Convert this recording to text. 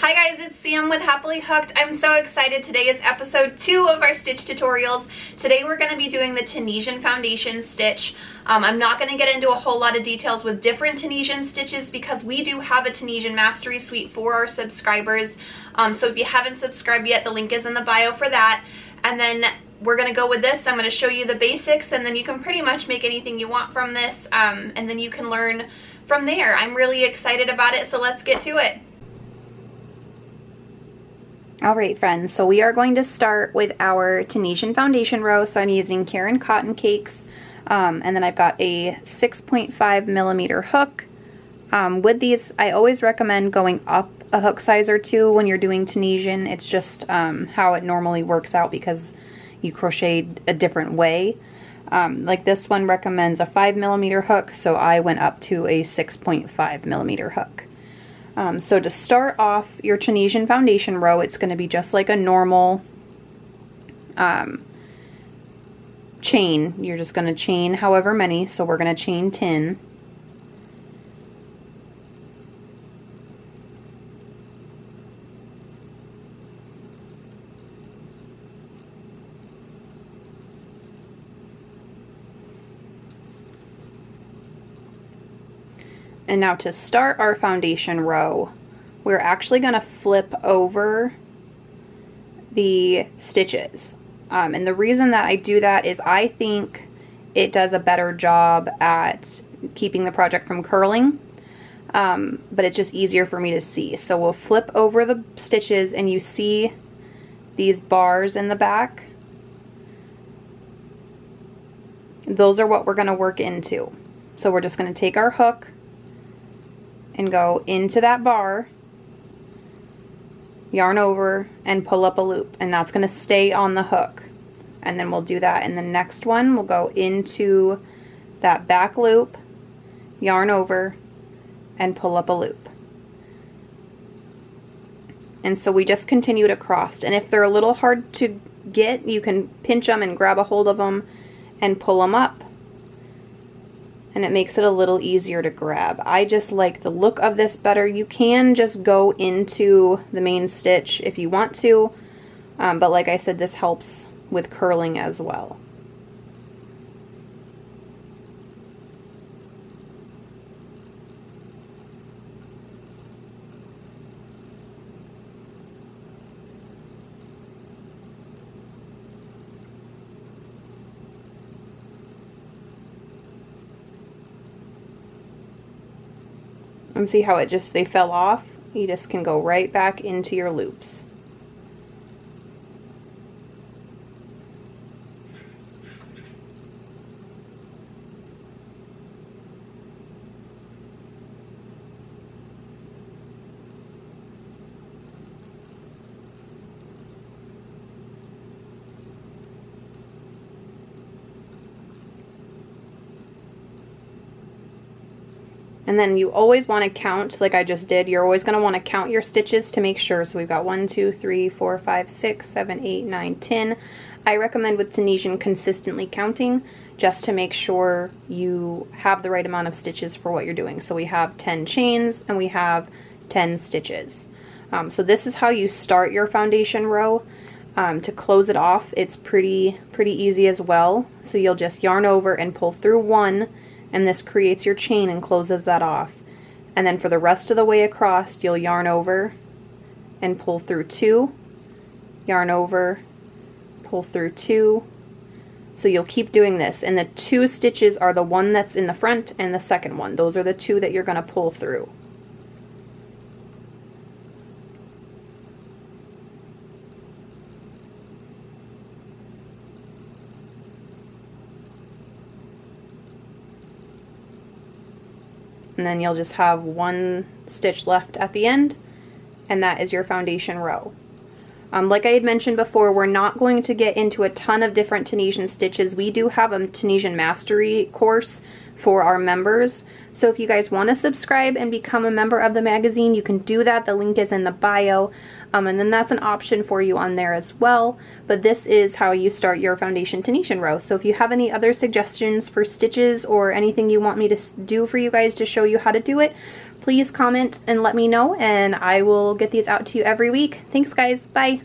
Hi guys, it's Sam with Happily Hooked. I'm so excited. Today is episode 2 of our stitch tutorials. Today we're going to be doing the Tunisian foundation stitch. I'm not going to get into a whole lot of details with different Tunisian stitches because we do have a Tunisian mastery suite for our subscribers. So if you haven't subscribed yet, the link is in the bio for that. And then we're going to go with this. I'm going to show you the basics and then you can pretty much make anything you want from this, and then you can learn from there. I'm really excited about it, so let's get to it. Alright friends, so we are going to start with our Tunisian foundation row. So I'm using Karen Cotton Cakes, and then I've got a 6.5 millimeter hook. With these, I always recommend going up a hook size or two when you're doing Tunisian. It's just how it normally works out because you crochet a different way. Like this one recommends a 5 millimeter hook, so I went up to a 6.5 millimeter hook. So to start off your Tunisian foundation row, it's going to be just like a normal chain. You're just going to chain however many, so we're going to chain 10. And now to start our foundation row, we're actually going to flip over the stitches. And the reason that I do that is I think it does a better job at keeping the project from curling, but it's just easier for me to see. So we'll flip over the stitches and you see these bars in the back. Those are what we're going to work into. So we're just going to take our hook and go into that bar, yarn over, and pull up a loop, and that's going to stay on the hook. And then we'll do that in the next one. We'll go into that back loop, yarn over, and pull up a loop. And so we just continue to cross. And if they're a little hard to get, you can pinch them and grab a hold of them and pull them up. And it makes it a little easier to grab. I just like the look of this better. You can just go into the main stitch if you want to, but like I said, this helps with curling as well. And see how it just, they fell off? You just can go right back into your loops. And then you always want to count, like I just did, you're always going to want to count your stitches to make sure. So we've got 1, 2, 3, 4, 5, 6, 7, 8, 9, 10. I recommend with Tunisian consistently counting just to make sure you have the right amount of stitches for what you're doing. So we have 10 chains and we have 10 stitches. So this is how you start your foundation row. To close it off, it's pretty easy as well. So you'll just yarn over and pull through 1, and this creates your chain and closes that off. And then for the rest of the way across, you'll yarn over and pull through 2, yarn over, pull through 2. So you'll keep doing this, and the 2 stitches are the one that's in the front and the second one. Those are the 2 that you're going to pull through. And then you'll just have 1 stitch left at the end, and that is your foundation row. Like I had mentioned before, we're not going to get into a ton of different Tunisian stitches. We do have a Tunisian mastery course for our members. So if you guys want to subscribe and become a member of the magazine, you can do that. The link is in the bio. And then that's an option for you on there as well. But this is how you start your foundation Tunisian row. So if you have any other suggestions for stitches or anything you want me to do for you guys to show you how to do it, please comment and let me know, and I will get these out to you every week. Thanks guys, bye!